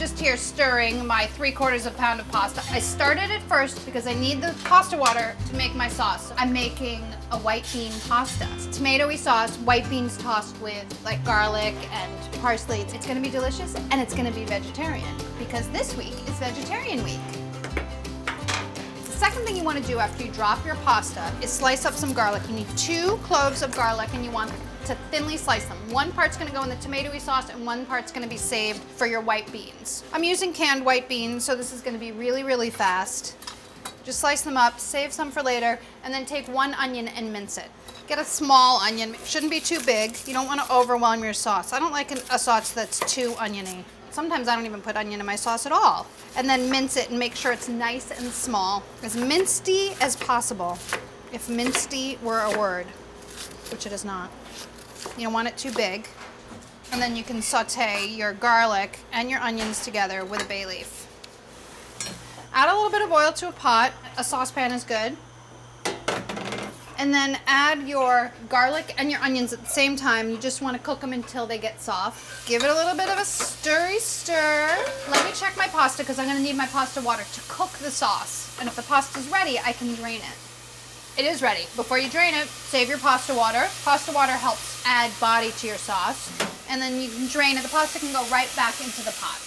just here stirring my 3/4 pound of pasta. I started it first because I need the pasta water to make my sauce. I'm making a white bean pasta. It's tomatoey sauce, white beans tossed with like garlic and parsley. It's gonna be delicious and it's gonna be vegetarian because this week is vegetarian week. The second thing you want to do after you drop your pasta is slice up some garlic. You need 2 cloves of garlic and you want to thinly slice them. One part's gonna go in the tomatoey sauce and one part's gonna be saved for your white beans. I'm using canned white beans, so this is gonna be really, really fast. Just slice them up, save some for later, and then take 1 onion and mince it. Get a small onion, it shouldn't be too big. You don't wanna overwhelm your sauce. I don't like a sauce that's too oniony. Sometimes I don't even put onion in my sauce at all. And then mince it and make sure it's nice and small. As mincedy as possible, if mincedy were a word, which it is not. You don't want it too big. And then you can saute your garlic and your onions together with a bay leaf. Add a little bit of oil to a pot. A saucepan is good. And then add your garlic and your onions at the same time. You just want to cook them until they get soft. Give it a little bit of a stirry stir. Let me check my pasta because I'm going to need my pasta water to cook the sauce. And if the pasta's ready, I can drain it. It is ready. Before you drain it, save your pasta water. Pasta water helps add body to your sauce. And then you can drain it. The pasta can go right back into the pot.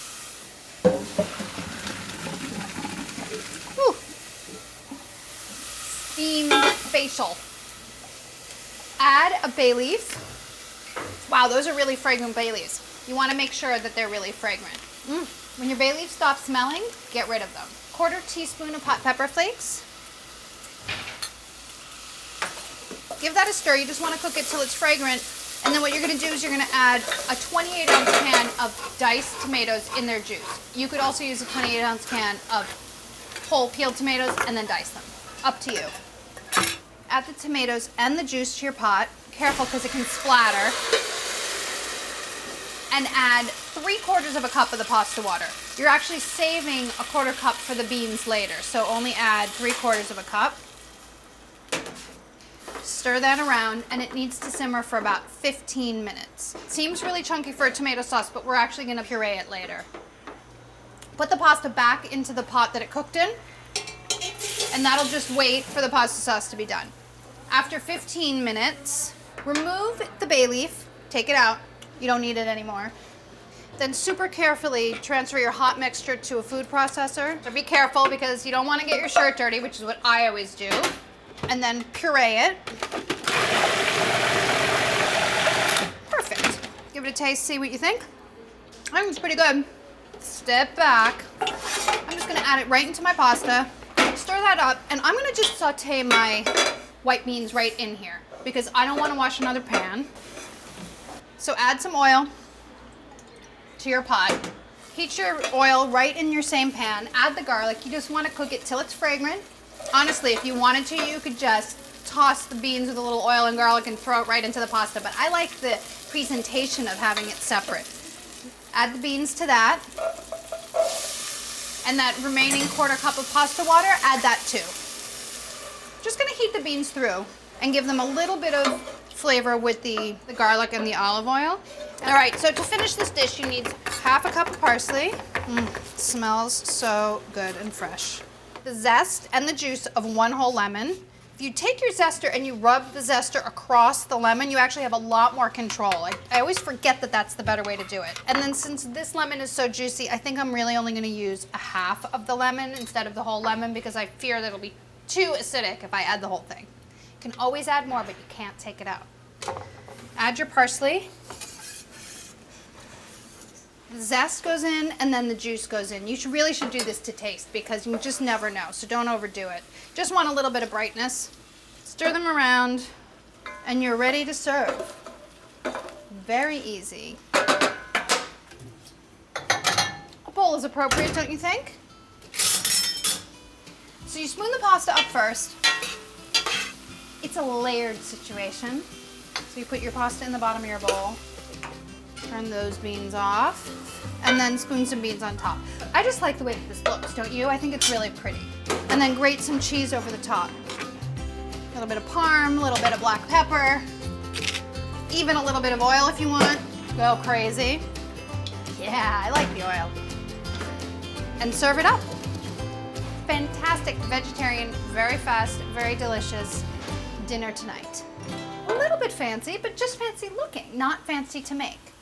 Whew. Steamed facial. Add a bay leaf. Wow, those are really fragrant bay leaves. You want to make sure that they're really fragrant. When your bay leaves stop smelling, get rid of them. 1/4 teaspoon of hot pepper flakes. Give that a stir. You just want to cook it till it's fragrant. And then what you're going to do is you're going to add a 28-ounce can of diced tomatoes in their juice. You could also use a 28-ounce can of whole peeled tomatoes and then dice them. Up to you. Add the tomatoes and the juice to your pot. Careful because it can splatter. And add 3/4 cup of the pasta water. You're actually saving a 1/4 cup for the beans later, so only add 3/4 cup. Stir that around, and it needs to simmer for about 15 minutes. Seems really chunky for a tomato sauce, but we're actually going to puree it later. Put the pasta back into the pot that it cooked in, and that'll just wait for the pasta sauce to be done. After 15 minutes, remove the bay leaf, take it out. You don't need it anymore. Then super carefully transfer your hot mixture to a food processor. So be careful because you don't want to get your shirt dirty, which is what I always do. And then puree it. Perfect. Give it a taste, see what you think. I think it's pretty good. Step back. I'm just gonna add it right into my pasta. Stir that up, and I'm gonna just saute my white beans right in here because I don't wanna wash another pan. So add some oil to your pot. Heat your oil right in your same pan. Add the garlic. You just wanna cook it till it's fragrant. Honestly, if you wanted to, you could just toss the beans with a little oil and garlic and throw it right into the pasta, but I like the presentation of having it separate. Add the beans to that, and that remaining 1/4 cup of pasta water, add that too. Just gonna heat the beans through and give them a little bit of flavor with the garlic and the olive oil. All right, so to finish this dish, you need 1/2 cup of parsley. It smells so good and fresh. The zest and the juice of 1 whole lemon. If you take your zester and you rub the zester across the lemon, you actually have a lot more control. I always forget that that's the better way to do it. And then since this lemon is so juicy, I think I'm really only gonna use 1/2 of the lemon instead of the whole lemon because I fear that it'll be too acidic if I add the whole thing. You can always add more, but you can't take it out. Add your parsley. The zest goes in and then the juice goes in. You really should do this to taste because you just never know, so don't overdo it. Just want a little bit of brightness. Stir them around and you're ready to serve. Very easy. A bowl is appropriate, don't you think? So you spoon the pasta up first. It's a layered situation. So you put your pasta in the bottom of your bowl. Turn those beans off, and then spoon some beans on top. I just like the way that this looks, don't you? I think it's really pretty. And then grate some cheese over the top. A little bit of parm, a little bit of black pepper, even a little bit of oil if you want. Go crazy. Yeah, I like the oil. and serve it up. Fantastic vegetarian, very fast, very delicious dinner tonight. A little bit fancy, but just fancy looking, not fancy to make.